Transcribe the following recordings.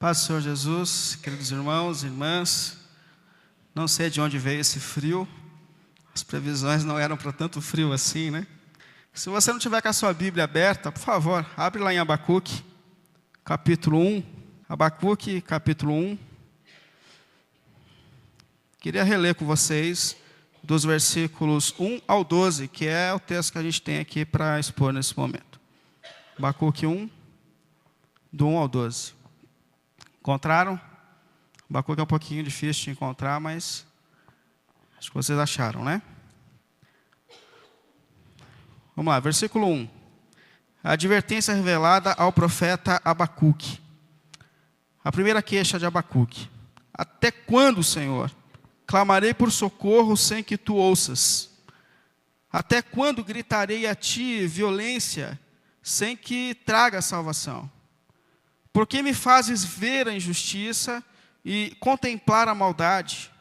Paz do Senhor Jesus, queridos irmãos e irmãs. Não sei de onde veio esse frio. As previsões não eram para tanto frio assim, né? Se você não tiver com a sua Bíblia aberta, por favor, abre lá em Abacuque, capítulo 1. Abacuque, capítulo 1. Queria reler com vocês dos versículos 1 ao 12, que é o texto que a gente tem aqui para expor nesse momento. Abacuque 1, do 1 ao 12. Encontraram? Abacuque é um pouquinho difícil de encontrar, mas acho que vocês acharam, né? Vamos lá, versículo 1. A advertência revelada ao profeta Abacuque. A primeira queixa de Abacuque. Até quando, Senhor, clamarei por socorro sem que tu ouças? Até quando gritarei a ti violência sem que traga salvação? Por que me fazes ver a injustiça e contemplar a maldade?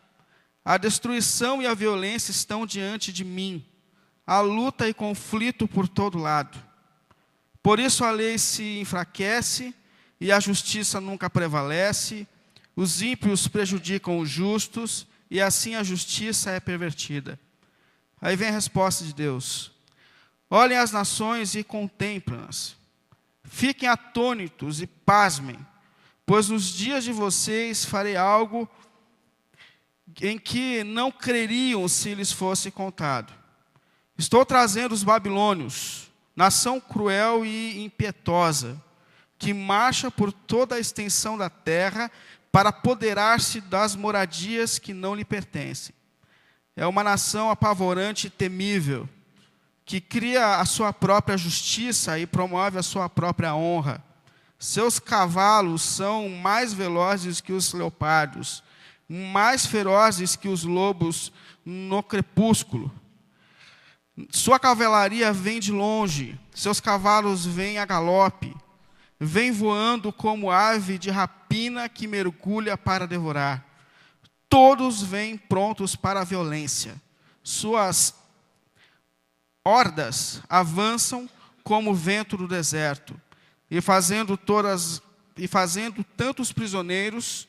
A destruição e a violência estão diante de mim. Há luta e conflito por todo lado. Por isso a lei se enfraquece e a justiça nunca prevalece. Os ímpios prejudicam os justos e assim a justiça é pervertida. Aí vem a resposta de Deus. Olhem as nações e contemplem-nas. Fiquem atônitos e pasmem, pois nos dias de vocês farei algo em que não creriam se lhes fosse contado. Estou trazendo os babilônios, nação cruel e impietosa, que marcha por toda a extensão da terra para apoderar-se das moradias que não lhe pertencem. É uma nação apavorante e temível, que cria a sua própria justiça e promove a sua própria honra. Seus cavalos são mais velozes que os leopardos, mais ferozes que os lobos no crepúsculo. Sua cavalaria vem de longe, seus cavalos vêm a galope, vêm voando como ave de rapina que mergulha para devorar. Todos vêm prontos para a violência. Suas hordas avançam como o vento do deserto, e fazendo tantos prisioneiros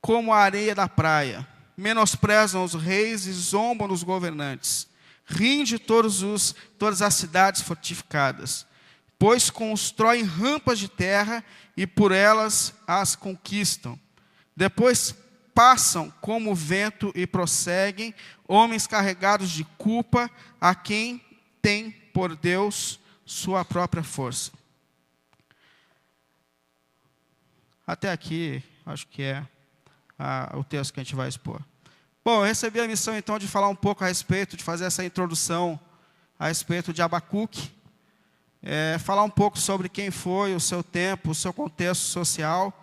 como a areia da praia. Menosprezam os reis e zombam dos governantes. Riem de todas as cidades fortificadas, pois constroem rampas de terra e por elas as conquistam. Depois passam como o vento e prosseguem, homens carregados de culpa, a quem tem por Deus sua própria força. Até aqui, acho que é o texto que a gente vai expor. Bom, eu recebi a missão então de falar um pouco a respeito, de fazer essa introdução a respeito de Abacuque, falar um pouco sobre quem foi, o seu tempo, o seu contexto social.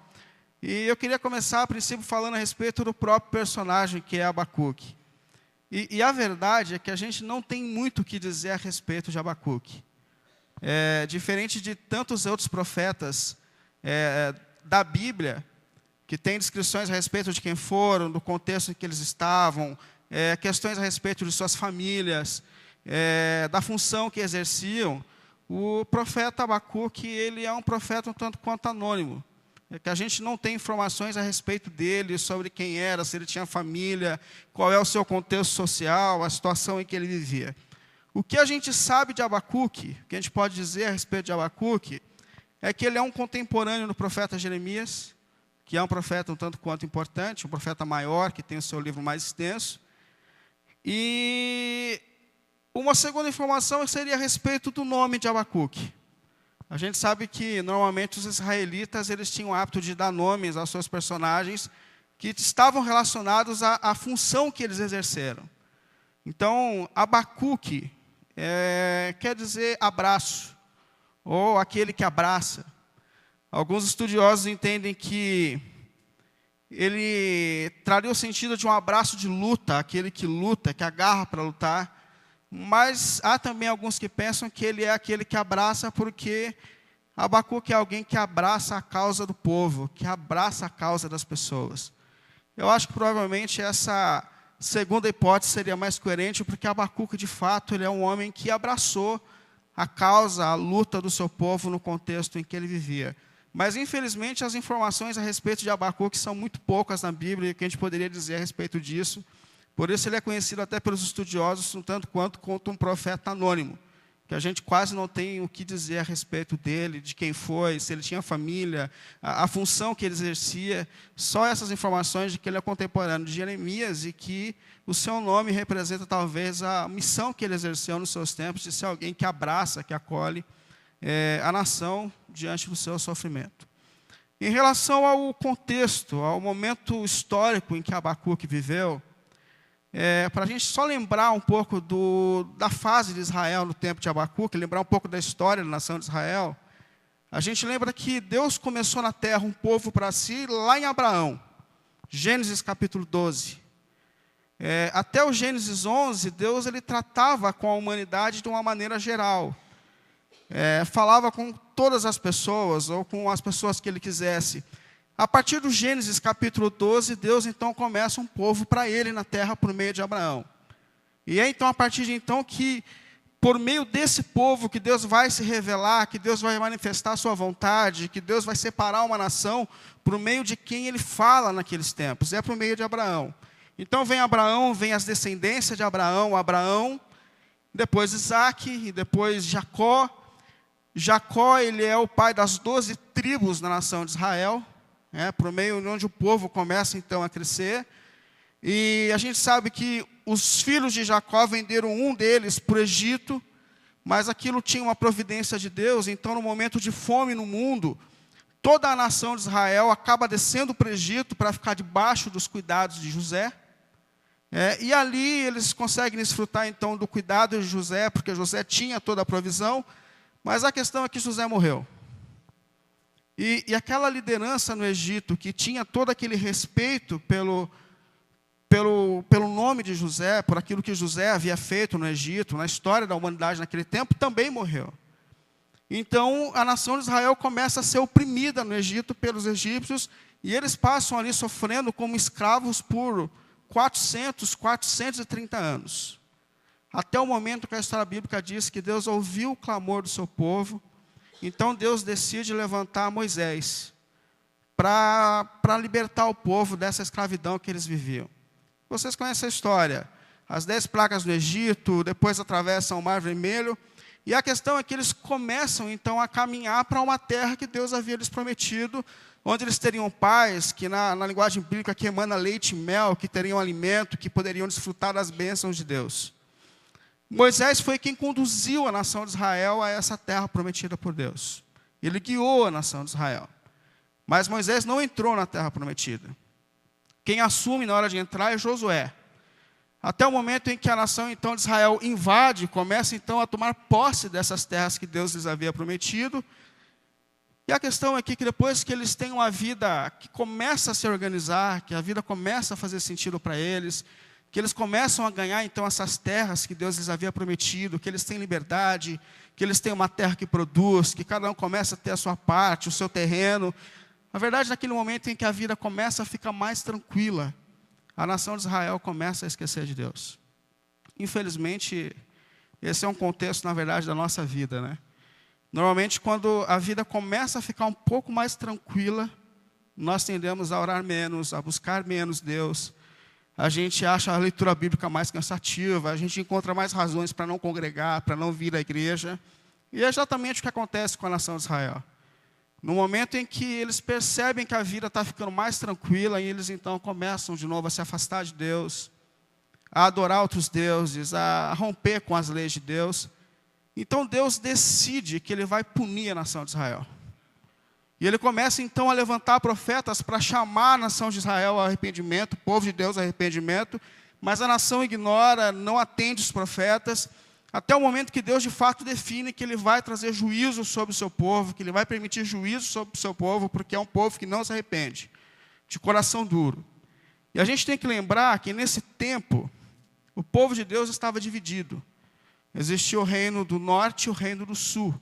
E eu queria começar, a princípio, falando a respeito do próprio personagem que é Abacuque. E a verdade é que a gente não tem muito o que dizer a respeito de Abacuque. Diferente de tantos outros profetas da Bíblia, que tem descrições a respeito de quem foram, do contexto em que eles estavam, questões a respeito de suas famílias, da função que exerciam, o profeta Abacuque, ele é um profeta um tanto quanto anônimo. Que a gente não tem informações a respeito dele, sobre quem era, se ele tinha família, qual é o seu contexto social, a situação em que ele vivia. O que a gente sabe de Abacuque, o que a gente pode dizer a respeito de Abacuque, é que ele é um contemporâneo do profeta Jeremias, que é um profeta um tanto quanto importante, um profeta maior, que tem o seu livro mais extenso. E uma segunda informação seria a respeito do nome de Abacuque. A gente sabe que, normalmente, os israelitas eles tinham o hábito de dar nomes aos seus personagens que estavam relacionados à função que eles exerceram. Então, Abacuque quer dizer abraço, ou aquele que abraça. Alguns estudiosos entendem que ele traria o sentido de um abraço de luta, aquele que luta, que agarra para lutar. Mas há também alguns que pensam que ele é aquele que abraça porque Abacuque é alguém que abraça a causa do povo, que abraça a causa das pessoas. Eu acho que provavelmente essa segunda hipótese seria mais coerente, porque Abacuque, de fato, ele é um homem que abraçou a causa, a luta do seu povo no contexto em que ele vivia. Mas, infelizmente, as informações a respeito de Abacuque são muito poucas na Bíblia, e o que a gente poderia dizer a respeito disso. Por isso ele é conhecido até pelos estudiosos, um tanto quanto um profeta anônimo, que a gente quase não tem o que dizer a respeito dele, de quem foi, se ele tinha família, a função que ele exercia. Só essas informações de que ele é contemporâneo de Jeremias e que o seu nome representa talvez a missão que ele exerceu nos seus tempos, de ser alguém que abraça, que acolhe a nação diante do seu sofrimento. Em relação ao contexto, ao momento histórico em que Abacuque viveu, para a gente só lembrar um pouco da fase de Israel no tempo de Abacuque, lembrar um pouco da história da nação de Israel, a gente lembra que Deus começou na terra um povo para si lá em Abraão, Gênesis capítulo 12. Até o Gênesis 11, Deus ele tratava com a humanidade de uma maneira geral. Falava com todas as pessoas, ou com as pessoas que ele quisesse. A partir do Gênesis capítulo 12, Deus então começa um povo para ele na terra por meio de Abraão. E é então a partir de então que, por meio desse povo, que Deus vai se revelar, que Deus vai manifestar a sua vontade, que Deus vai separar uma nação por meio de quem ele fala naqueles tempos. É por meio de Abraão. Então vem Abraão, vem as descendências de Abraão, depois Isaque e depois Jacó. Jacó, ele é o pai das 12 tribos da nação de Israel, por meio de onde o povo começa então a crescer. E a gente sabe que os filhos de Jacó venderam um deles para o Egito, mas aquilo tinha uma providência de Deus. Então, no momento de fome no mundo, toda a nação de Israel acaba descendo para o Egito para ficar debaixo dos cuidados de José. E ali eles conseguem desfrutar então do cuidado de José, porque José tinha toda a provisão, mas a questão é que José morreu. E aquela liderança no Egito, que tinha todo aquele respeito pelo nome de José, por aquilo que José havia feito no Egito, na história da humanidade naquele tempo, também morreu. Então, a nação de Israel começa a ser oprimida no Egito pelos egípcios, e eles passam ali sofrendo como escravos por 430 anos. Até o momento que a história bíblica diz que Deus ouviu o clamor do seu povo. Então Deus decide levantar Moisés para libertar o povo dessa escravidão que eles viviam. Vocês conhecem a história. As 10 pragas no Egito, depois atravessam o Mar Vermelho. E a questão é que eles começam então a caminhar para uma terra que Deus havia lhes prometido, onde eles teriam paz, que na linguagem bíblica que emana leite e mel, que teriam alimento, que poderiam desfrutar das bênçãos de Deus. Moisés foi quem conduziu a nação de Israel a essa terra prometida por Deus. Ele guiou a nação de Israel. Mas Moisés não entrou na terra prometida. Quem assume na hora de entrar é Josué. Até o momento em que a nação então de Israel invade, começa então a tomar posse dessas terras que Deus lhes havia prometido. E a questão é que depois que eles têm uma vida que começa a se organizar, que a vida começa a fazer sentido para eles, que eles começam a ganhar então essas terras que Deus lhes havia prometido, que eles têm liberdade, que eles têm uma terra que produz, que cada um começa a ter a sua parte, o seu terreno. Na verdade, naquele momento em que a vida começa a ficar mais tranquila, a nação de Israel começa a esquecer de Deus. Infelizmente, esse é um contexto, na verdade, da nossa vida, né? Normalmente, quando a vida começa a ficar um pouco mais tranquila, nós tendemos a orar menos, a buscar menos Deus. A gente acha a leitura bíblica mais cansativa, a gente encontra mais razões para não congregar, para não vir à igreja. E é exatamente o que acontece com a nação de Israel. No momento em que eles percebem que a vida está ficando mais tranquila, e eles então começam de novo a se afastar de Deus, a adorar outros deuses, a romper com as leis de Deus. Então Deus decide que ele vai punir a nação de Israel. E ele começa então a levantar profetas para chamar a nação de Israel ao arrependimento, o povo de Deus ao arrependimento, mas a nação ignora, não atende os profetas, até o momento que Deus de fato define que ele vai trazer juízo sobre o seu povo, que ele vai permitir juízo sobre o seu povo, porque é um povo que não se arrepende, de coração duro. E a gente tem que lembrar que nesse tempo, o povo de Deus estava dividido. Existia o reino do norte e o reino do sul.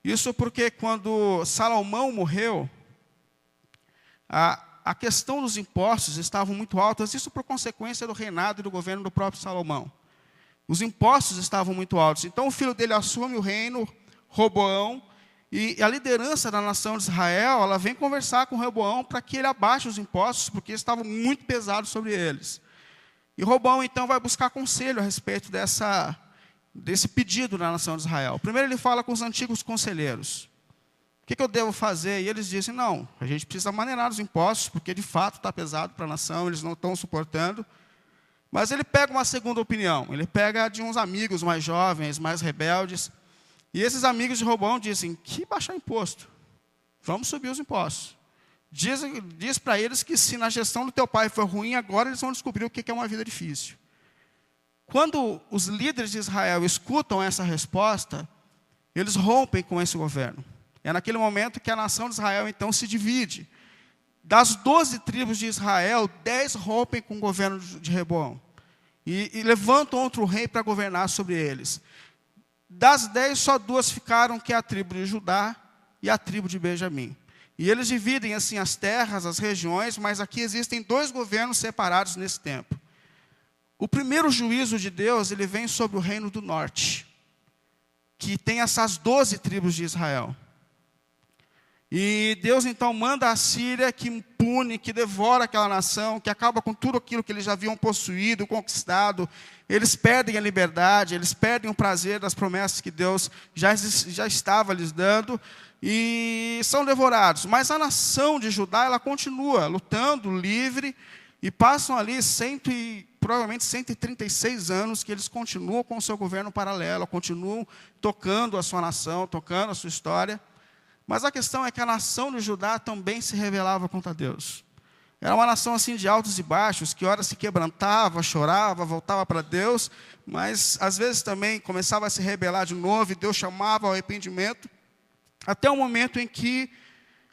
Isso porque quando Salomão morreu, a questão dos impostos estavam muito altas, isso por consequência do reinado e do governo do próprio Salomão. Os impostos estavam muito altos. Então o filho dele assume o reino, Roboão, E a liderança da nação de Israel, ela vem conversar com Roboão para que ele abaixe os impostos, porque estavam muito pesados sobre eles. E Roboão, então, vai buscar conselho a respeito desse pedido da nação de Israel. Primeiro ele fala com os antigos conselheiros. O que eu devo fazer? E eles dizem, não, a gente precisa maneirar os impostos, porque de fato está pesado para a nação, eles não estão suportando. Mas ele pega uma segunda opinião, ele pega de uns amigos mais jovens, mais rebeldes, e esses amigos de Roboão dizem, que baixar imposto? Vamos subir os impostos. Diz para eles que se na gestão do teu pai foi ruim, agora eles vão descobrir o que é uma vida difícil. Quando os líderes de Israel escutam essa resposta, eles rompem com esse governo. É naquele momento que a nação de Israel, então, se divide. Das 12 tribos de Israel, 10 rompem com o governo de Roboão. E levantam outro rei para governar sobre eles. Das 10, só 2 ficaram, que é a tribo de Judá e a tribo de Benjamim. E eles dividem, assim, as terras, as regiões, mas aqui existem 2 governos separados nesse tempo. O primeiro juízo de Deus, ele vem sobre o reino do norte, que tem essas 12 tribos de Israel. E Deus, então, manda a Síria, que pune, que devora aquela nação, que acaba com tudo aquilo que eles já haviam possuído, conquistado. Eles perdem a liberdade, eles perdem o prazer das promessas que Deus já estava lhes dando, e são devorados. Mas a nação de Judá, ela continua lutando, livre, e passam ali provavelmente 136 anos que eles continuam com o seu governo paralelo, continuam tocando a sua nação, tocando a sua história. Mas a questão é que a nação de Judá também se rebelava contra Deus. Era uma nação assim de altos e baixos, que ora se quebrantava, chorava, voltava para Deus, mas às vezes também começava a se rebelar de novo, e Deus chamava ao arrependimento, até o momento em que,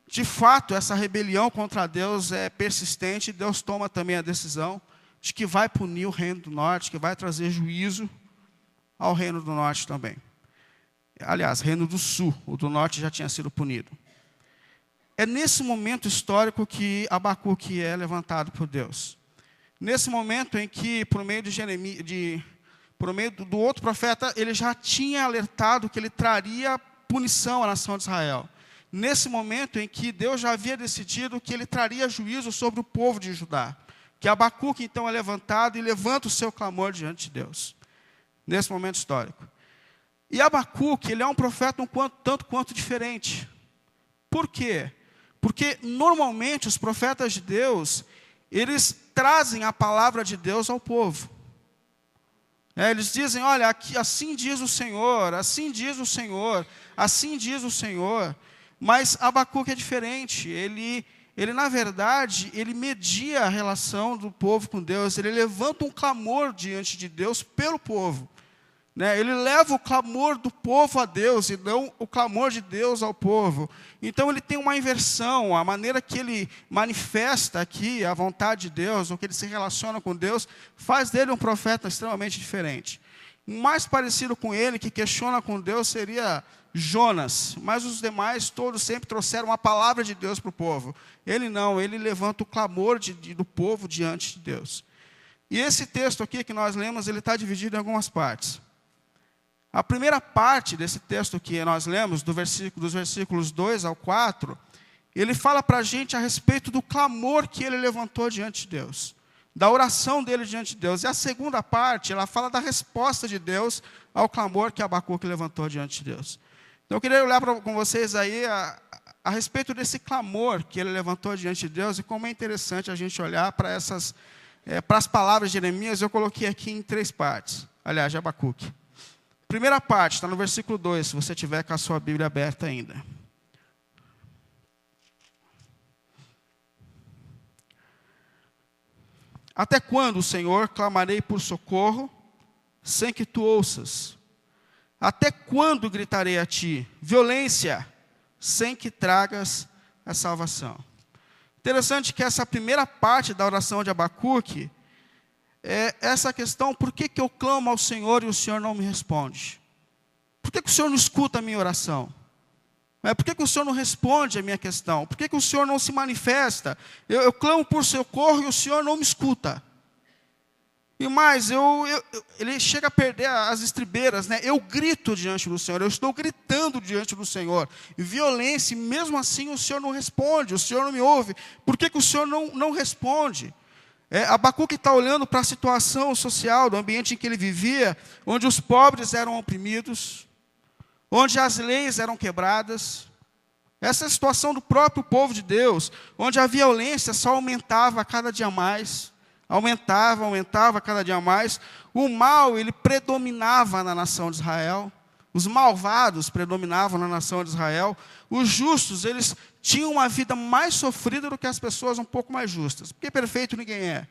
de fato, essa rebelião contra Deus é persistente, e Deus toma também a decisão de que vai punir o reino do norte, que vai trazer juízo ao reino do norte também. Aliás, reino do sul, o do norte já tinha sido punido. É nesse momento histórico que Abacuque é levantado por Deus. Nesse momento em que, por meio do outro profeta, ele já tinha alertado que ele traria punição à nação de Israel. Nesse momento em que Deus já havia decidido que ele traria juízo sobre o povo de Judá. Que Abacuque, então, é levantado e levanta o seu clamor diante de Deus. Nesse momento histórico. E Abacuque, ele é um profeta tanto quanto diferente. Por quê? Porque, normalmente, os profetas de Deus, eles trazem a palavra de Deus ao povo. Eles dizem, olha, aqui, assim diz o Senhor, assim diz o Senhor, assim diz o Senhor. Mas Abacuque é diferente. Ele, na verdade, ele media a relação do povo com Deus. Ele levanta um clamor diante de Deus pelo povo. Ele leva o clamor do povo a Deus e não o clamor de Deus ao povo. Então ele tem uma inversão, a maneira que ele manifesta aqui a vontade de Deus, ou que ele se relaciona com Deus, faz dele um profeta extremamente diferente. O mais parecido com ele, que questiona com Deus, seria Jonas, mas os demais todos sempre trouxeram a palavra de Deus para o povo. Ele não, ele levanta o clamor do povo diante de Deus. E esse texto aqui que nós lemos, ele está dividido em algumas partes. A primeira parte desse texto que nós lemos, dos versículos 2 ao 4, ele fala para a gente a respeito do clamor que ele levantou diante de Deus, da oração dele diante de Deus. E a segunda parte, ela fala da resposta de Deus ao clamor que Abacuque levantou diante de Deus. Então eu queria olhar com vocês aí a respeito desse clamor que ele levantou diante de Deus, e como é interessante a gente olhar para as palavras de Jeremias. Eu coloquei aqui em 3 partes, aliás, de Abacuque. Primeira parte, está no versículo 2, se você tiver com a sua Bíblia aberta ainda. Até quando, Senhor, clamarei por socorro, sem que tu ouças? Até quando gritarei a ti, violência, sem que tragas a salvação? Interessante que essa primeira parte da oração de Abacuque, essa questão, por que eu clamo ao Senhor e o Senhor não me responde? Por que o Senhor não escuta a minha oração? Por que o Senhor não responde a minha questão? Por que o Senhor não se manifesta? Eu clamo por socorro e o Senhor não me escuta. E mais, ele chega a perder as estribeiras, né? Eu grito diante do Senhor, eu estou gritando diante do Senhor. Violência, e mesmo assim o Senhor não responde, o Senhor não me ouve. Por que o Senhor não responde? Abacuque está olhando para a situação social do ambiente em que ele vivia, onde os pobres eram oprimidos, onde as leis eram quebradas. Essa é a situação do próprio povo de Deus, onde a violência só aumentava cada dia mais. Aumentava cada dia mais. O mal, ele predominava na nação de Israel. Os malvados predominavam na nação de Israel. Os justos, eles tinham uma vida mais sofrida do que as pessoas um pouco mais justas. Porque perfeito ninguém é.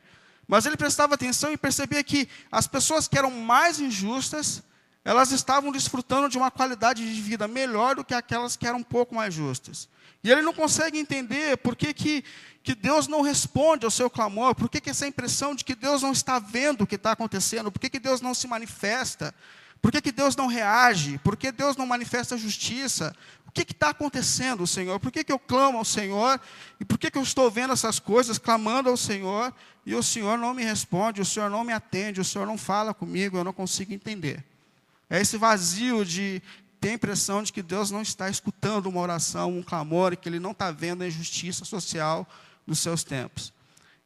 Mas ele prestava atenção e percebia que as pessoas que eram mais injustas, elas estavam desfrutando de uma qualidade de vida melhor do que aquelas que eram um pouco mais justas. E ele não consegue entender por que Deus não responde ao seu clamor, por que essa impressão de que Deus não está vendo o que está acontecendo, por que Deus não se manifesta, por que Deus não reage, por que Deus não manifesta justiça. O que está acontecendo, Senhor? Por que eu clamo ao Senhor? E por que eu estou vendo essas coisas, clamando ao Senhor, e o Senhor não me responde, o Senhor não me atende, o Senhor não fala comigo, eu não consigo entender. É esse vazio de ter a impressão de que Deus não está escutando uma oração, um clamor, e que Ele não está vendo a injustiça social dos seus tempos.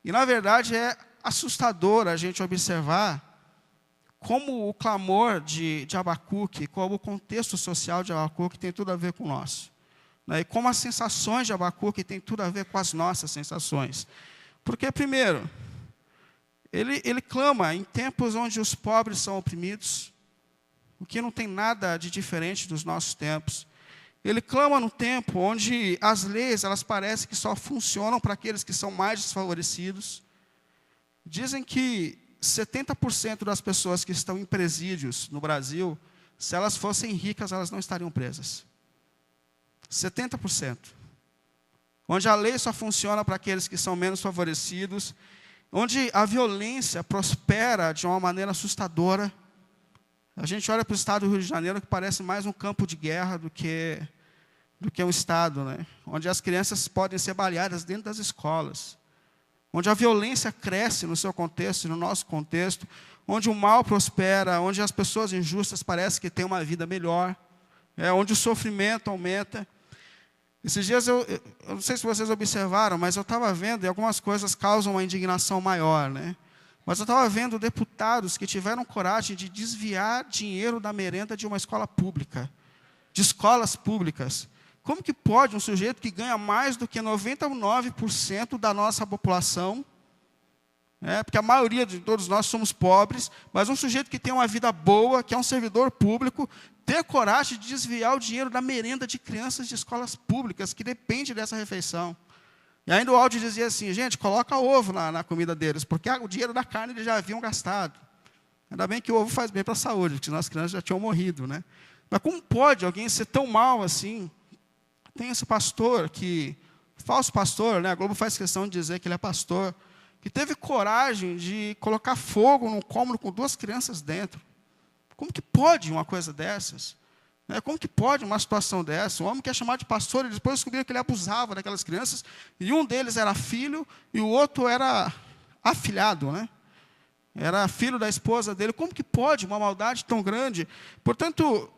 E, na verdade, é assustador a gente observar como o clamor de Abacuque, como o contexto social de Abacuque tem tudo a ver com o nosso. Né? E como as sensações de Abacuque têm tudo a ver com as nossas sensações. Porque, primeiro, ele clama em tempos onde os pobres são oprimidos, o que não tem nada de diferente dos nossos tempos. Ele clama no tempo onde as leis, elas parecem que só funcionam para aqueles que são mais desfavorecidos. Dizem que 70% das pessoas que estão em presídios no Brasil, se elas fossem ricas, elas não estariam presas. 70%. Onde a lei só funciona para aqueles que são menos favorecidos, onde a violência prospera de uma maneira assustadora. A gente olha para o estado do Rio de Janeiro, que parece mais um campo de guerra do que um estado, né? Onde as crianças podem ser baleadas dentro das escolas, onde a violência cresce no seu contexto e no nosso contexto, onde o mal prospera, onde as pessoas injustas parecem que têm uma vida melhor, onde o sofrimento aumenta. Esses dias, eu não sei se vocês observaram, mas eu estava vendo, e algumas coisas causam uma indignação maior, né? Mas eu estava vendo deputados que tiveram coragem de desviar dinheiro da merenda de uma escola pública, de escolas públicas. Como que pode um sujeito que ganha mais do que 99% da nossa população, porque a maioria de todos nós somos pobres, mas um sujeito que tem uma vida boa, que é um servidor público, ter coragem de desviar o dinheiro da merenda de crianças de escolas públicas, que depende dessa refeição. E ainda o áudio dizia assim, gente, coloca ovo na comida deles, porque o dinheiro da carne eles já haviam gastado. Ainda bem que o ovo faz bem para a saúde, porque senão as crianças já tinham morrido, né? Mas como pode alguém ser tão mal assim? Tem esse pastor falso pastor, né? A Globo faz questão de dizer que ele é pastor, que teve coragem de colocar fogo num cômodo com 2 crianças dentro. Como que pode uma coisa dessas? Como que pode uma situação dessa? Um homem que é chamado de pastor, e depois descobriram que ele abusava daquelas crianças, e um deles era filho, e o outro era afilhado, né? Era filho da esposa dele. Como que pode uma maldade tão grande? Portanto,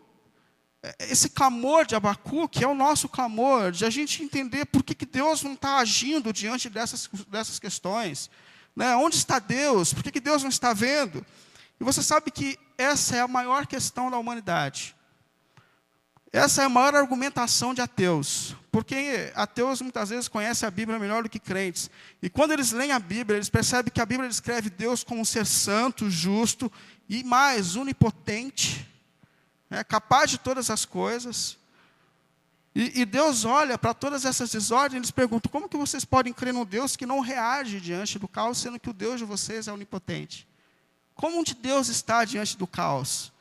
esse clamor de Abacuque é o nosso clamor, de a gente entender por que Deus não está agindo diante dessas questões. Né? Onde está Deus? Por que Deus não está vendo? E você sabe que essa é a maior questão da humanidade. Essa é a maior argumentação de ateus, porque ateus muitas vezes conhecem a Bíblia melhor do que crentes. E quando eles leem a Bíblia, eles percebem que a Bíblia descreve Deus como um ser santo, justo e mais, onipotente, capaz de todas as coisas. E Deus olha para todas essas desordens e eles perguntam, como que vocês podem crer num Deus que não reage diante do caos, sendo que o Deus de vocês é onipotente? Como onde Deus está diante do caos?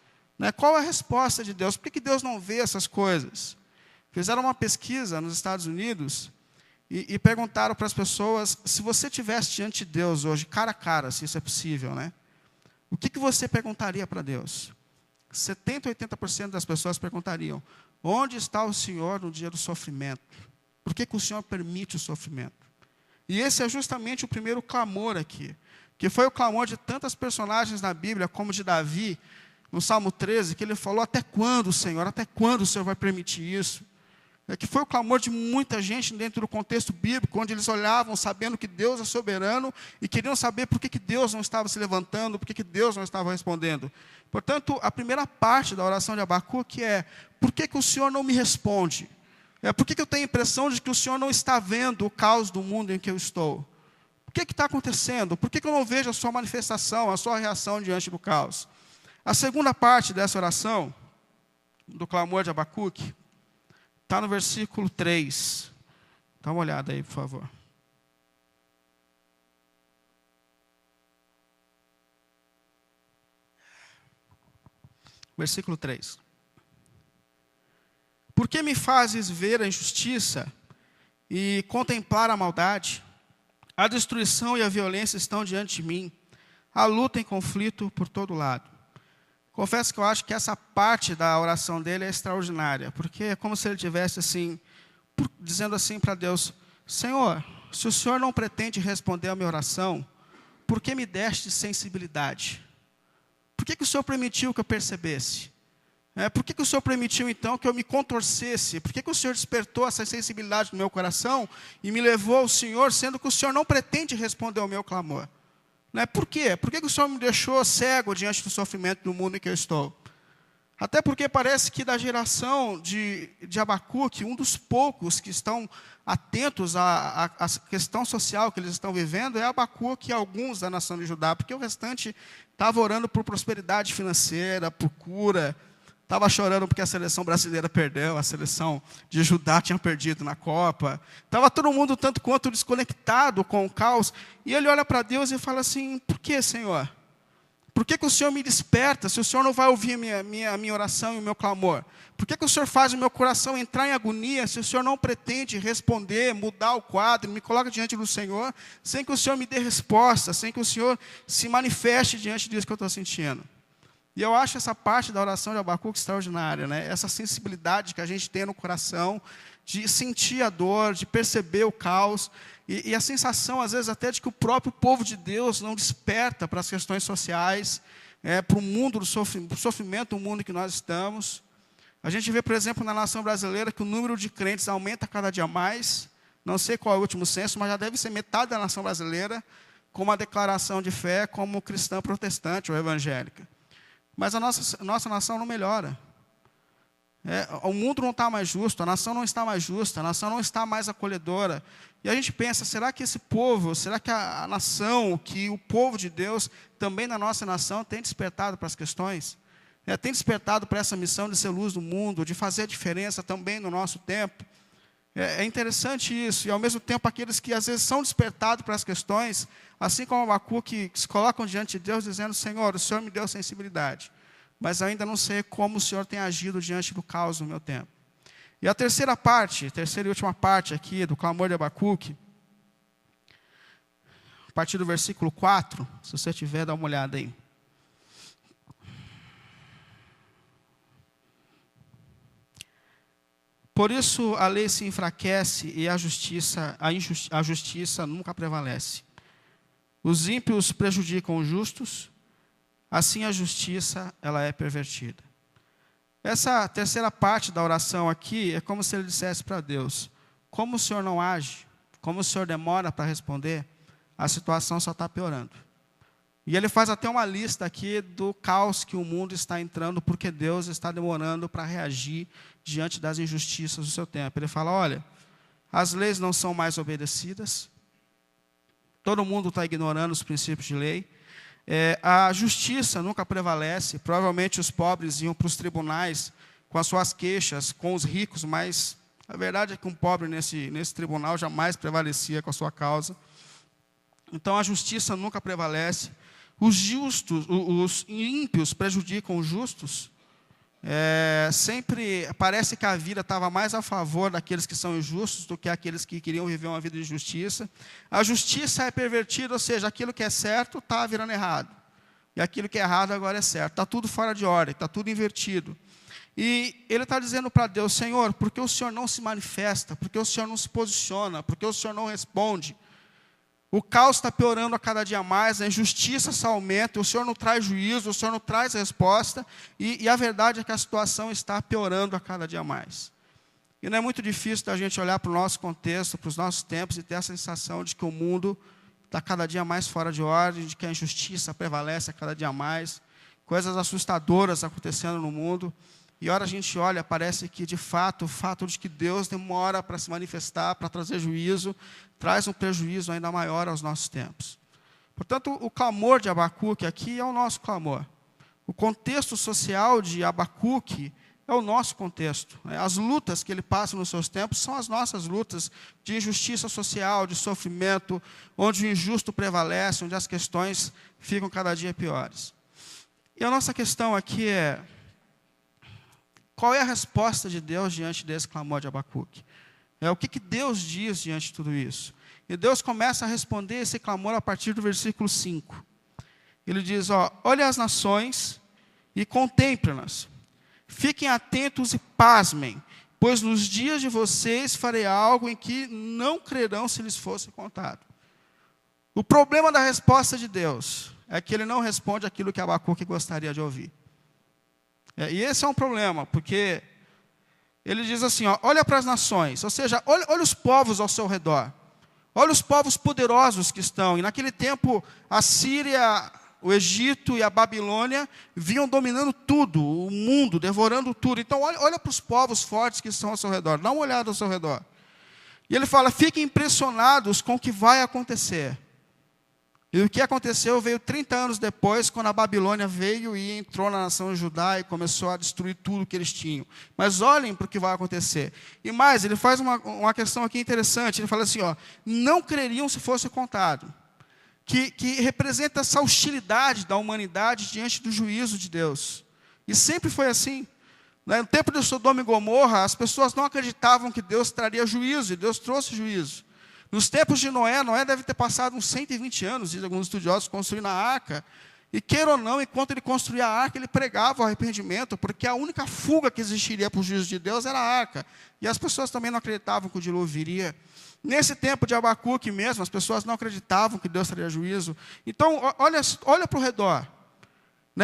Qual é a resposta de Deus? Por que Deus não vê essas coisas? Fizeram uma pesquisa nos Estados Unidos e perguntaram para as pessoas, se você estivesse diante de Deus hoje, cara a cara, se isso é possível, né? O que você perguntaria para Deus? 70%, 80% das pessoas perguntariam, onde está o Senhor no dia do sofrimento? Por que o Senhor permite o sofrimento? E esse é justamente o primeiro clamor aqui. que foi o clamor de tantas personagens na Bíblia, como de Davi, no Salmo 13, que ele falou: até quando, Senhor? Até quando o Senhor vai permitir isso? Que foi o clamor de muita gente dentro do contexto bíblico, onde eles olhavam sabendo que Deus é soberano e queriam saber por que Deus não estava se levantando, por que Deus não estava respondendo. Portanto, a primeira parte da oração de Abacuque é: por que o Senhor não me responde? Por que eu tenho a impressão de que o Senhor não está vendo o caos do mundo em que eu estou? O que está acontecendo? Por que eu não vejo a sua manifestação, a sua reação diante do caos? A segunda parte dessa oração, do clamor de Abacuque, está no versículo 3. Dá uma olhada aí, por favor. Versículo 3. Por que me fazes ver a injustiça e contemplar a maldade? A destruição e a violência estão diante de mim. A luta em conflito por todo lado. Confesso que eu acho que essa parte da oração dele é extraordinária, porque é como se ele estivesse assim, dizendo assim para Deus: Senhor, se o Senhor não pretende responder a minha oração, por que me deste sensibilidade? Por que o Senhor permitiu que eu percebesse? Por que o Senhor permitiu então que eu me contorcesse? Por que o Senhor despertou essa sensibilidade no meu coração e me levou ao Senhor, sendo que o Senhor não pretende responder ao meu clamor? Por quê? Por que o Senhor me deixou cego diante do sofrimento do mundo em que eu estou? Até porque parece que da geração de Abacuque, um dos poucos que estão atentos à questão social que eles estão vivendo é Abacuque e alguns da nação de Judá, porque o restante estava orando por prosperidade financeira, por cura, estava chorando porque a seleção brasileira perdeu, a seleção de Judá tinha perdido na Copa. Estava todo mundo tanto quanto desconectado com o caos. E ele olha para Deus e fala assim: por que, Senhor? Por que o Senhor me desperta se o Senhor não vai ouvir a minha oração e o meu clamor? Por que o Senhor faz o meu coração entrar em agonia se o Senhor não pretende responder, mudar o quadro, me coloca diante do Senhor, sem que o Senhor me dê resposta, sem que o Senhor se manifeste diante disso que eu estou sentindo? E eu acho essa parte da oração de Abacuque extraordinária, essa sensibilidade que a gente tem no coração, de sentir a dor, de perceber o caos, e a sensação, às vezes, até de que o próprio povo de Deus não desperta para as questões sociais, para o mundo do sofrimento, o mundo em que nós estamos. A gente vê, por exemplo, na nação brasileira, que o número de crentes aumenta cada dia mais. Não sei qual é o último censo, mas já deve ser metade da nação brasileira com uma declaração de fé como cristã protestante ou evangélica. Mas a nossa nação não melhora. O mundo não está mais justo, a nação não está mais justa, a nação não está mais acolhedora. E a gente pensa: será que esse povo, será que a nação, que o povo de Deus, também na nossa nação, tem despertado para as questões? Tem despertado para essa missão de ser luz do mundo, de fazer a diferença também no nosso tempo? É interessante isso, e ao mesmo tempo aqueles que às vezes são despertados para as questões, assim como Abacuque, que se colocam diante de Deus dizendo: Senhor, o Senhor me deu sensibilidade, mas eu ainda não sei como o Senhor tem agido diante do caos no meu tempo. E a terceira e última parte aqui do clamor de Abacuque, a partir do versículo 4, se você tiver, dá uma olhada aí. Por isso a lei se enfraquece e a justiça nunca prevalece. Os ímpios prejudicam os justos, assim a justiça ela é pervertida. Essa terceira parte da oração aqui é como se ele dissesse para Deus: como o Senhor não age, como o Senhor demora para responder, a situação só está piorando. E ele faz até uma lista aqui do caos que o mundo está entrando, porque Deus está demorando para reagir diante das injustiças do seu tempo. Ele fala: olha, as leis não são mais obedecidas, todo mundo está ignorando os princípios de lei, a justiça nunca prevalece. Provavelmente os pobres iam para os tribunais com as suas queixas, com os ricos, mas a verdade é que um pobre nesse tribunal jamais prevalecia com a sua causa. Então a justiça nunca prevalece. Os ímpios prejudicam os justos. Sempre parece que a vida estava mais a favor daqueles que são injustos do que aqueles que queriam viver uma vida de justiça. A justiça é pervertida, ou seja, aquilo que é certo está virando errado. E aquilo que é errado agora é certo. Está tudo fora de ordem, está tudo invertido. E ele está dizendo para Deus: Senhor, por que o Senhor não se manifesta? Por que o Senhor não se posiciona? Por que o Senhor não responde? O caos está piorando a cada dia mais, a injustiça se aumenta, o Senhor não traz juízo, o Senhor não traz resposta, e a verdade é que a situação está piorando a cada dia mais. E não é muito difícil da gente olhar para o nosso contexto, para os nossos tempos, e ter a sensação de que o mundo está cada dia mais fora de ordem, de que a injustiça prevalece a cada dia mais, coisas assustadoras acontecendo no mundo. E hora a gente olha, parece que, de fato, o fato de que Deus demora para se manifestar, para trazer juízo, traz um prejuízo ainda maior aos nossos tempos. Portanto, o clamor de Abacuque aqui é o nosso clamor. O contexto social de Abacuque é o nosso contexto. As lutas que ele passa nos seus tempos são as nossas lutas de injustiça social, de sofrimento, onde o injusto prevalece, onde as questões ficam cada dia piores. E a nossa questão aqui é: qual é a resposta de Deus diante desse clamor de Abacuque? O que Deus diz diante de tudo isso? E Deus começa a responder esse clamor a partir do versículo 5. Ele diz: olha as nações e contemplem-nas. Fiquem atentos e pasmem, pois nos dias de vocês farei algo em que não crerão se lhes fosse contado. O problema da resposta de Deus é que ele não responde aquilo que Abacuque gostaria de ouvir. E esse é um problema, porque ele diz assim, olha para as nações, ou seja, olha os povos ao seu redor. Olha os povos poderosos que estão. E naquele tempo, a Síria, o Egito e a Babilônia vinham dominando tudo, o mundo, devorando tudo. Então, olha para os povos fortes que estão ao seu redor. Dá uma olhada ao seu redor. E ele fala, fiquem impressionados com o que vai acontecer. E o que aconteceu veio 30 anos depois, quando a Babilônia veio e entrou na nação de Judá e começou a destruir tudo que eles tinham. Mas olhem para o que vai acontecer. E mais, ele faz uma questão aqui interessante. Ele fala assim, não creriam se fosse contado. Que representa essa hostilidade da humanidade diante do juízo de Deus. E sempre foi assim. No tempo de Sodoma e Gomorra, as pessoas não acreditavam que Deus traria juízo, e Deus trouxe juízo. Nos tempos de Noé deve ter passado uns 120 anos, dizem alguns estudiosos, construindo a arca. E queira ou não, enquanto ele construía a arca, ele pregava o arrependimento, porque a única fuga que existiria para o juízo de Deus era a arca. E as pessoas também não acreditavam que o dilúvio viria. Nesse tempo de Abacuque mesmo, as pessoas não acreditavam que Deus traria juízo. Então, olha para o redor.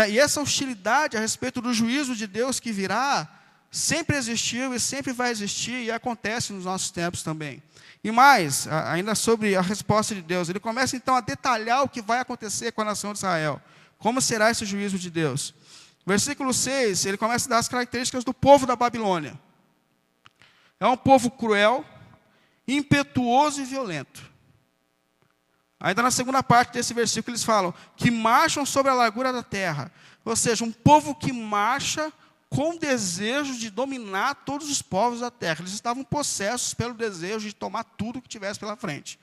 E essa hostilidade a respeito do juízo de Deus que virá, sempre existiu e sempre vai existir, e acontece nos nossos tempos também. E mais, ainda sobre a resposta de Deus, ele começa então a detalhar o que vai acontecer com a nação de Israel. Como será esse juízo de Deus? Versículo 6, ele começa a dar as características do povo da Babilônia. É um povo cruel, impetuoso e violento. Ainda na segunda parte desse versículo eles falam que marcham sobre a largura da terra. Ou seja, um povo que marcha com o desejo de dominar todos os povos da terra. Eles estavam possessos pelo desejo de tomar tudo que tivesse pela frente.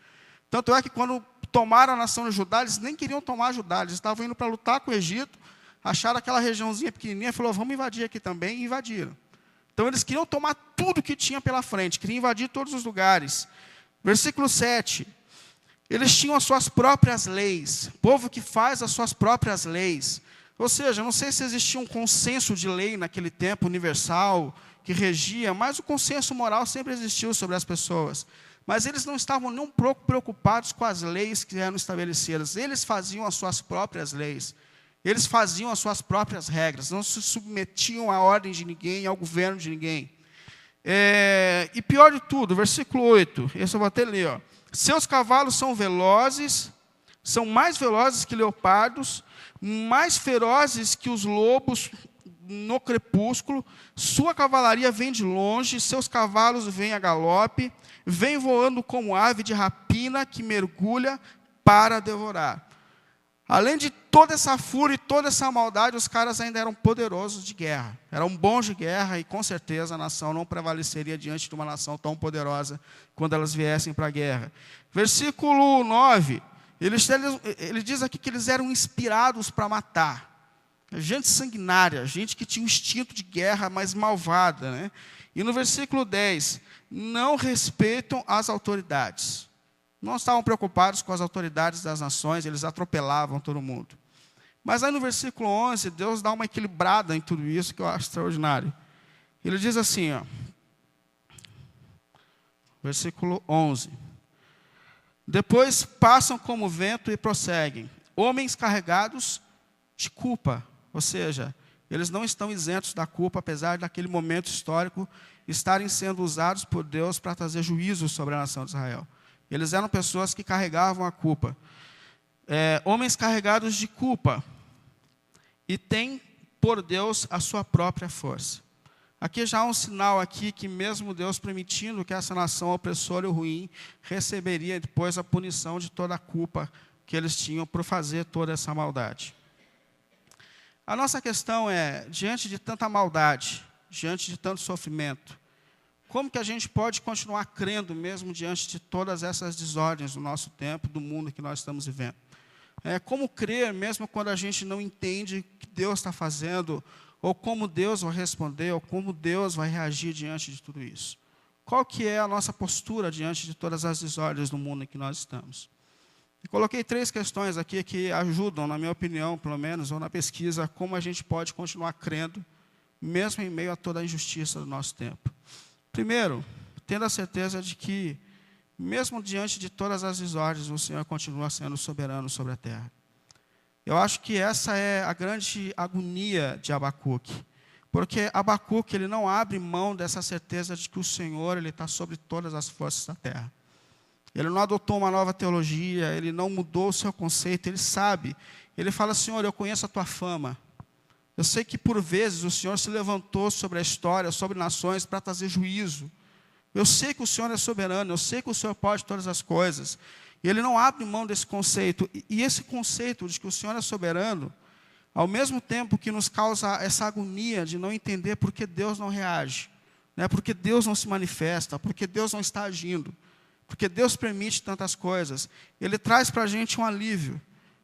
Tanto é que quando tomaram a nação de Judá, eles nem queriam tomar Judá, eles estavam indo para lutar com o Egito, acharam aquela regiãozinha pequenininha e falaram, vamos invadir aqui também, e invadiram. Então eles queriam tomar tudo que tinha pela frente, queriam invadir todos os lugares. Versículo 7, eles tinham as suas próprias leis, povo que faz as suas próprias leis. Ou seja, não sei se existia um consenso de lei naquele tempo universal, que regia, mas o consenso moral sempre existiu sobre as pessoas. Mas eles não estavam nem um pouco preocupados com as leis que eram estabelecidas. Eles faziam as suas próprias leis. Eles faziam as suas próprias regras. Não se submetiam à ordem de ninguém, ao governo de ninguém. E pior de tudo, versículo 8, esse eu vou até ler. Seus cavalos são velozes, são mais velozes que leopardos, mais ferozes que os lobos no crepúsculo, sua cavalaria vem de longe, seus cavalos vêm a galope, vem voando como ave de rapina que mergulha para devorar. Além de toda essa fúria e toda essa maldade, os caras ainda eram poderosos de guerra. Eram bons de guerra e, com certeza, a nação não prevaleceria diante de uma nação tão poderosa quando elas viessem para a guerra. Versículo 9. Ele diz aqui que eles eram inspirados para matar. Gente sanguinária, gente que tinha um instinto de guerra, mas malvada. E no versículo 10, não respeitam as autoridades. Não estavam preocupados com as autoridades das nações, eles atropelavam todo mundo. Mas aí no versículo 11, Deus dá uma equilibrada em tudo isso, que eu acho extraordinário. Ele diz assim, versículo 11. Depois passam como vento e prosseguem. Homens carregados de culpa, ou seja, eles não estão isentos da culpa, apesar daquele momento histórico estarem sendo usados por Deus para trazer juízo sobre a nação de Israel. Eles eram pessoas que carregavam a culpa. Homens carregados de culpa e têm por Deus a sua própria força. Aqui já há um sinal aqui que mesmo Deus permitindo que essa nação opressora e ruim receberia depois a punição de toda a culpa que eles tinham por fazer toda essa maldade. A nossa questão é, diante de tanta maldade, diante de tanto sofrimento, como que a gente pode continuar crendo mesmo diante de todas essas desordens do nosso tempo, do mundo que nós estamos vivendo? Como crer mesmo quando a gente não entende o que Deus está fazendo, ou como Deus vai responder, ou como Deus vai reagir diante de tudo isso? Qual que é a nossa postura diante de todas as desordens do mundo em que nós estamos? Eu coloquei 3 questões aqui que ajudam, na minha opinião, pelo menos, ou na pesquisa, como a gente pode continuar crendo, mesmo em meio a toda a injustiça do nosso tempo. Primeiro, tendo a certeza de que, mesmo diante de todas as desordens, o Senhor continua sendo soberano sobre a terra. Eu acho que essa é a grande agonia de Abacuque, porque Abacuque ele não abre mão dessa certeza de que o Senhor ele está sobre todas as forças da terra. Ele não adotou uma nova teologia, ele não mudou o seu conceito, ele sabe. Ele fala, Senhor, eu conheço a tua fama. Eu sei que por vezes o Senhor se levantou sobre a história, sobre nações, para trazer juízo. Eu sei que o Senhor é soberano, eu sei que o Senhor pode todas as coisas. E ele não abre mão desse conceito. E esse conceito de que o Senhor é soberano, ao mesmo tempo que nos causa essa agonia de não entender por que Deus não reage, porque Deus não se manifesta, porque Deus não está agindo, porque Deus permite tantas coisas, ele traz para a gente um alívio,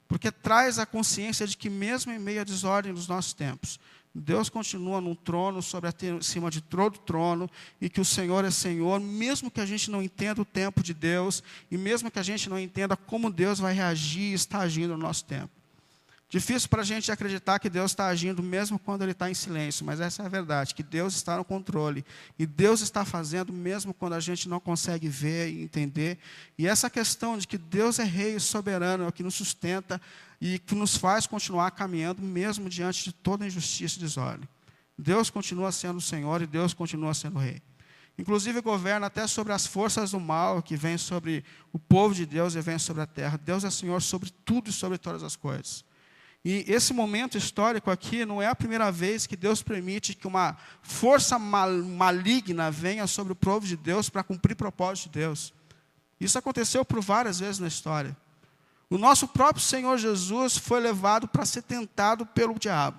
porque traz a consciência de que mesmo em meio à desordem dos nossos tempos, Deus continua num trono, acima de todo trono, e que o Senhor é Senhor, mesmo que a gente não entenda o tempo de Deus, e mesmo que a gente não entenda como Deus vai reagir e está agindo no nosso tempo. Difícil para a gente acreditar que Deus está agindo mesmo quando Ele está em silêncio, mas essa é a verdade, que Deus está no controle, e Deus está fazendo mesmo quando a gente não consegue ver e entender. E essa questão de que Deus é rei e soberano é o que nos sustenta e que nos faz continuar caminhando mesmo diante de toda injustiça e desordem. Deus continua sendo o Senhor e Deus continua sendo o rei. Inclusive governa até sobre as forças do mal que vêm sobre o povo de Deus e vêm sobre a terra. Deus é Senhor sobre tudo e sobre todas as coisas. E esse momento histórico aqui não é a primeira vez que Deus permite que uma força maligna venha sobre o povo de Deus para cumprir propósito de Deus. Isso aconteceu por várias vezes na história. O nosso próprio Senhor Jesus foi levado para ser tentado pelo diabo.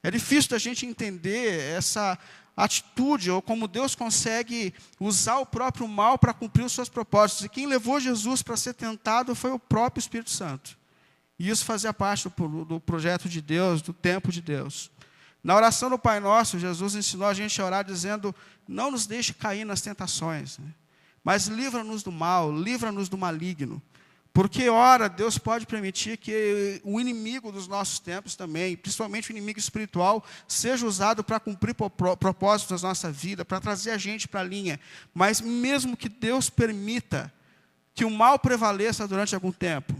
É difícil da gente entender essa atitude, ou como Deus consegue usar o próprio mal para cumprir os seus propósitos. E quem levou Jesus para ser tentado foi o próprio Espírito Santo. E isso fazia parte do projeto de Deus, do tempo de Deus. Na oração do Pai Nosso, Jesus ensinou a gente a orar dizendo, não nos deixe cair nas tentações, mas livra-nos do mal, livra-nos do maligno. Porque, ora, Deus pode permitir que o inimigo dos nossos tempos também, principalmente o inimigo espiritual, seja usado para cumprir propósitos da nossa vida, para trazer a gente para a linha. Mas mesmo que Deus permita que o mal prevaleça durante algum tempo,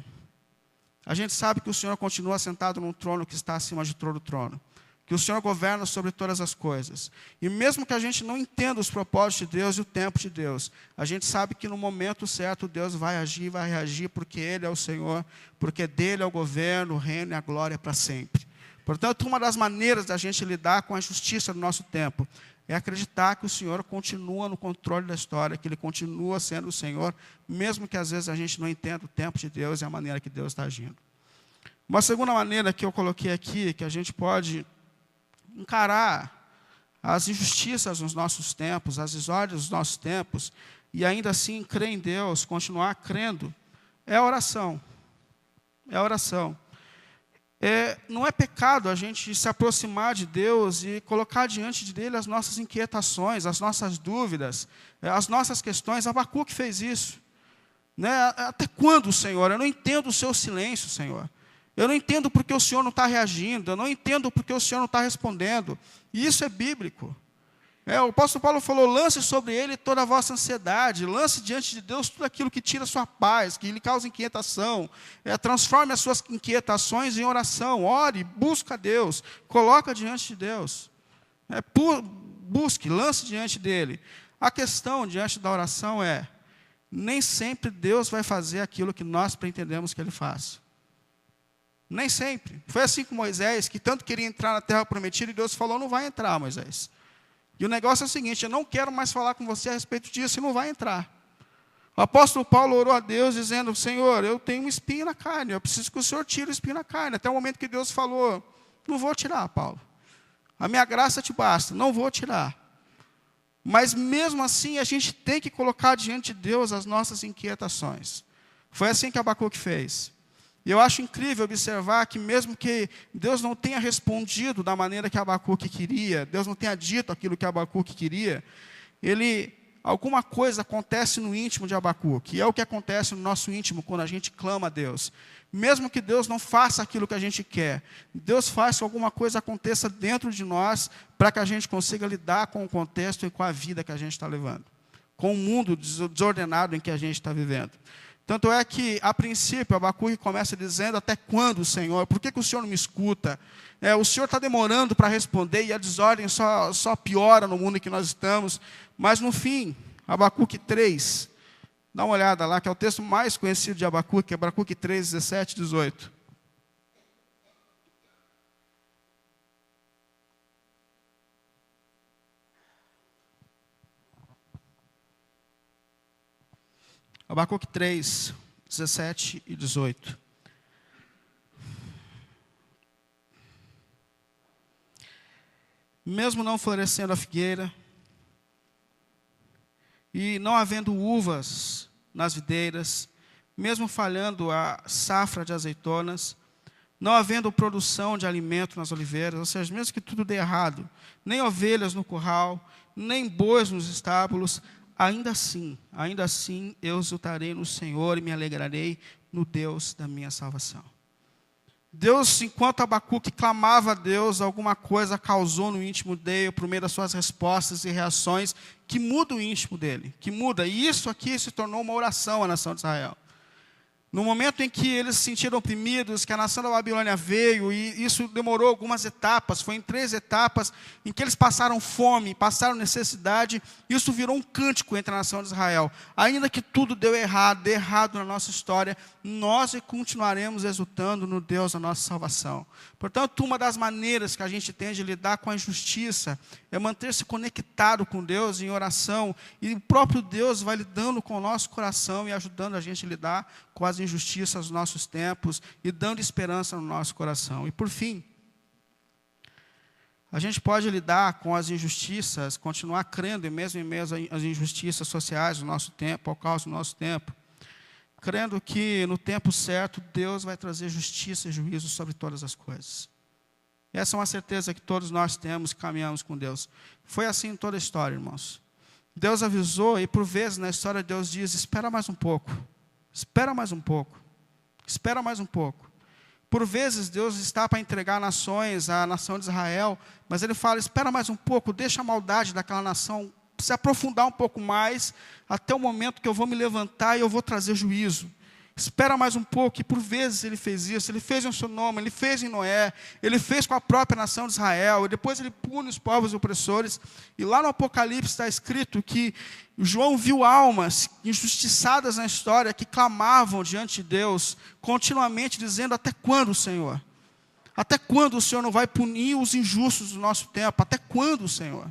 a gente sabe que o Senhor continua sentado num trono que está acima de todo o trono. Que o Senhor governa sobre todas as coisas. E mesmo que a gente não entenda os propósitos de Deus e o tempo de Deus, a gente sabe que no momento certo Deus vai agir, vai reagir, porque Ele é o Senhor, porque dEle é o governo, o reino e a glória para sempre. Portanto, uma das maneiras da gente lidar com a justiça do nosso tempo é acreditar que o Senhor continua no controle da história, que Ele continua sendo o Senhor, mesmo que às vezes a gente não entenda o tempo de Deus e a maneira que Deus está agindo. Uma segunda maneira que eu coloquei aqui, que a gente pode encarar as injustiças nos nossos tempos, as desordens dos nossos tempos, e ainda assim crer em Deus, continuar crendo, é a oração. É a oração. Não é pecado a gente se aproximar de Deus e colocar diante dele as nossas inquietações, as nossas dúvidas, as nossas questões. Abacuque fez isso. Até quando, Senhor? Eu não entendo o seu silêncio, Senhor. Eu não entendo porque o Senhor não está reagindo. Eu não entendo porque o Senhor não está respondendo. E isso é bíblico. O apóstolo Paulo falou, lance sobre ele toda a vossa ansiedade, lance diante de Deus tudo aquilo que tira a sua paz, que lhe causa inquietação, transforme as suas inquietações em oração, ore, busca a Deus, coloca diante de Deus, busque, lance diante dele. A questão diante da oração nem sempre Deus vai fazer aquilo que nós pretendemos que ele faça. Nem sempre. Foi assim com Moisés, que tanto queria entrar na terra prometida, e Deus falou, não vai entrar, Moisés. E o negócio é o seguinte, eu não quero mais falar com você a respeito disso, e não vai entrar. O apóstolo Paulo orou a Deus, dizendo, Senhor, eu tenho um espinho na carne, eu preciso que o Senhor tire o espinho na carne. Até o momento que Deus falou, não vou tirar, Paulo. A minha graça te basta, não vou tirar. Mas mesmo assim, a gente tem que colocar diante de Deus as nossas inquietações. Foi assim que Abacuque fez. E eu acho incrível observar que mesmo que Deus não tenha respondido da maneira que Abacuque queria, Deus não tenha dito aquilo que Abacuque queria, alguma coisa acontece no íntimo de Abacuque, e é o que acontece no nosso íntimo quando a gente clama a Deus. Mesmo que Deus não faça aquilo que a gente quer, Deus faz que alguma coisa aconteça dentro de nós, para que a gente consiga lidar com o contexto e com a vida que a gente está levando, com o mundo desordenado em que a gente está vivendo. Tanto é que, a princípio, Abacuque começa dizendo, até quando, Senhor? Por que o Senhor não me escuta? O Senhor está demorando para responder, e a desordem só piora no mundo em que nós estamos. Mas, no fim, Abacuque 3, dá uma olhada lá, que é o texto mais conhecido de Abacuque, Abacuque 3, 17 e 18. Abacuque 3, 17 e 18. Mesmo não florescendo a figueira, e não havendo uvas nas videiras, mesmo falhando a safra de azeitonas, não havendo produção de alimento nas oliveiras, ou seja, mesmo que tudo dê errado, nem ovelhas no curral, nem bois nos estábulos, ainda assim eu exultarei no Senhor e me alegrarei no Deus da minha salvação. Deus, enquanto Abacuque clamava a Deus, alguma coisa causou no íntimo dele, por meio das suas respostas e reações, que muda o íntimo dele, que muda. E isso aqui se tornou uma oração à nação de Israel. No momento em que eles se sentiram oprimidos, que a nação da Babilônia veio, e isso demorou algumas etapas, foi em 3 etapas, em que eles passaram fome, passaram necessidade, isso virou um cântico entre a nação de Israel. Ainda que tudo deu errado na nossa história, nós continuaremos exultando no Deus da nossa salvação. Portanto, uma das maneiras que a gente tem de lidar com a injustiça é manter-se conectado com Deus em oração, e o próprio Deus vai lidando com o nosso coração e ajudando a gente a lidar com as injustiças dos nossos tempos e dando esperança no nosso coração. E por fim, a gente pode lidar com as injustiças, continuar crendo, mesmo em meio às injustiças sociais do nosso tempo, ao caos do nosso tempo, crendo que no tempo certo Deus vai trazer justiça e juízo sobre todas as coisas. Essa é uma certeza que todos nós temos e caminhamos com Deus. Foi assim em toda a história, irmãos. Deus avisou, e por vezes na história Deus diz, espera mais um pouco. Espera mais um pouco. Espera mais um pouco. Por vezes Deus está para entregar nações, a nação de Israel, mas Ele fala, espera mais um pouco, deixa a maldade daquela nação se aprofundar um pouco mais, até o momento que eu vou me levantar e eu vou trazer juízo. Espera mais um pouco, e por vezes Ele fez isso, Ele fez em Sodoma, Ele fez em Noé, Ele fez com a própria nação de Israel, e depois Ele pune os povos opressores, e lá no Apocalipse está escrito que João viu almas injustiçadas na história, que clamavam diante de Deus, continuamente dizendo, até quando, Senhor? Até quando o Senhor não vai punir os injustos do nosso tempo? Até quando, Senhor?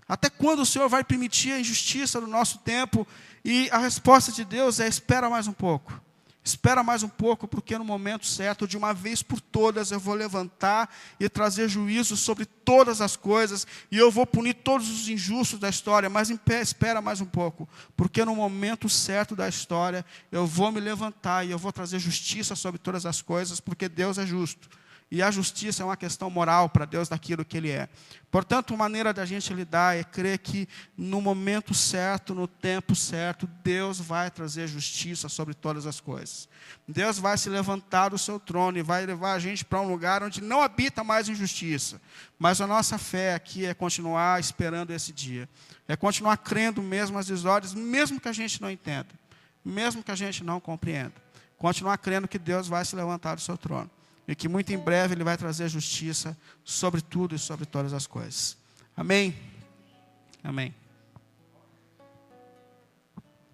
Até quando o Senhor vai permitir a injustiça do nosso tempo? E a resposta de Deus é, espera mais um pouco. Espera mais um pouco, porque no momento certo, de uma vez por todas, eu vou levantar e trazer juízo sobre todas as coisas, e eu vou punir todos os injustos da história, mas espera mais um pouco, porque no momento certo da história, eu vou me levantar e eu vou trazer justiça sobre todas as coisas, porque Deus é justo. E a justiça é uma questão moral para Deus daquilo que Ele é. Portanto, a maneira da gente lidar é crer que no momento certo, no tempo certo, Deus vai trazer justiça sobre todas as coisas. Deus vai se levantar do seu trono e vai levar a gente para um lugar onde não habita mais injustiça. Mas a nossa fé aqui é continuar esperando esse dia. É continuar crendo mesmo às desordens, mesmo que a gente não entenda, mesmo que a gente não compreenda. Continuar crendo que Deus vai se levantar do seu trono. E que muito em breve Ele vai trazer justiça sobre tudo e sobre todas as coisas. Amém? Amém.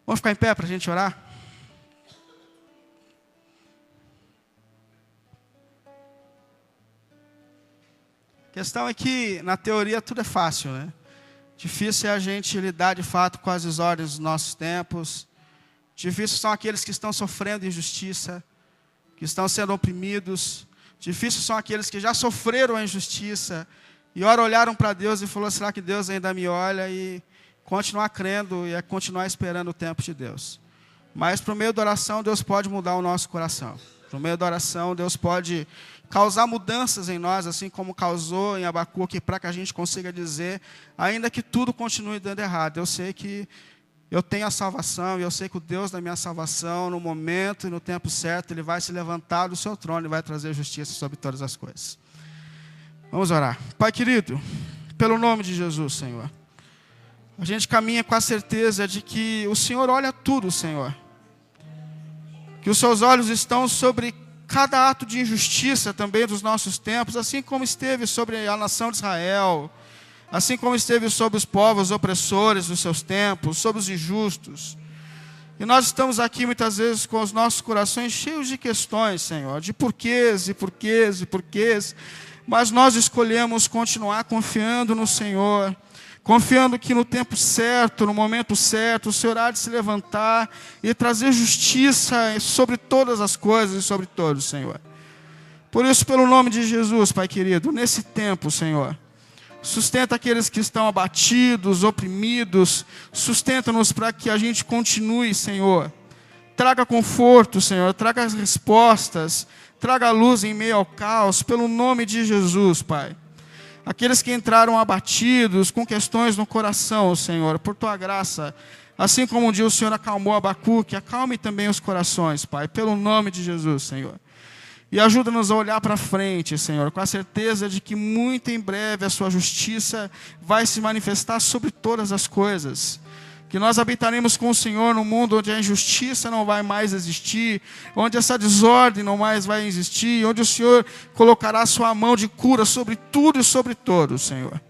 Vamos ficar em pé para a gente orar? A questão é que, na teoria, tudo é fácil, né? Difícil é a gente lidar de fato com as desordens dos nossos tempos. Difícil são aqueles que estão sofrendo injustiça, que estão sendo oprimidos. Difíceis são aqueles que já sofreram a injustiça e ora olharam para Deus e falaram, será que Deus ainda me olha? E continuar crendo e continuar esperando o tempo de Deus. Mas por meio da oração, Deus pode mudar o nosso coração. Por meio da oração, Deus pode causar mudanças em nós, assim como causou em Abacuque, para que a gente consiga dizer, ainda que tudo continue dando errado, eu sei que eu tenho a salvação, e eu sei que o Deus da minha salvação, no momento e no tempo certo, Ele vai se levantar do seu trono e vai trazer justiça sobre todas as coisas. Vamos orar. Pai querido, pelo nome de Jesus, Senhor, a gente caminha com a certeza de que o Senhor olha tudo, Senhor. Que os seus olhos estão sobre cada ato de injustiça também dos nossos tempos, assim como esteve sobre a nação de Israel, assim como esteve sobre os povos opressores dos seus tempos, sobre os injustos. E nós estamos aqui muitas vezes com os nossos corações cheios de questões, Senhor, de porquês e porquês e porquês, mas nós escolhemos continuar confiando no Senhor, confiando que no tempo certo, no momento certo, o Senhor há de se levantar e trazer justiça sobre todas as coisas e sobre todos, Senhor. Por isso, pelo nome de Jesus, Pai querido, nesse tempo, Senhor, sustenta aqueles que estão abatidos, oprimidos, sustenta-nos para que a gente continue, Senhor. Traga conforto, Senhor, traga as respostas, traga luz em meio ao caos, pelo nome de Jesus, Pai. Aqueles que entraram abatidos, com questões no coração, Senhor, por Tua graça, assim como um dia o Senhor acalmou Abacuque, acalme também os corações, Pai, pelo nome de Jesus, Senhor. E ajuda-nos a olhar para frente, Senhor, com a certeza de que muito em breve a Sua justiça vai se manifestar sobre todas as coisas. Que nós habitaremos com o Senhor num mundo onde a injustiça não vai mais existir, onde essa desordem não mais vai existir, onde o Senhor colocará a Sua mão de cura sobre tudo e sobre todos, Senhor.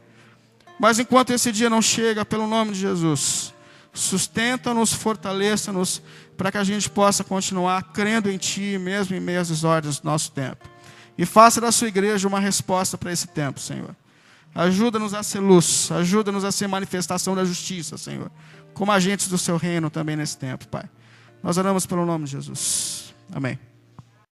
Mas enquanto esse dia não chega, pelo nome de Jesus, sustenta-nos, fortaleça-nos, para que a gente possa continuar crendo em Ti, mesmo em meio às desordens do nosso tempo. E faça da Sua igreja uma resposta para esse tempo, Senhor. Ajuda-nos a ser luz, ajuda-nos a ser manifestação da justiça, Senhor, como agentes do Seu reino também nesse tempo, Pai. Nós oramos pelo nome de Jesus. Amém.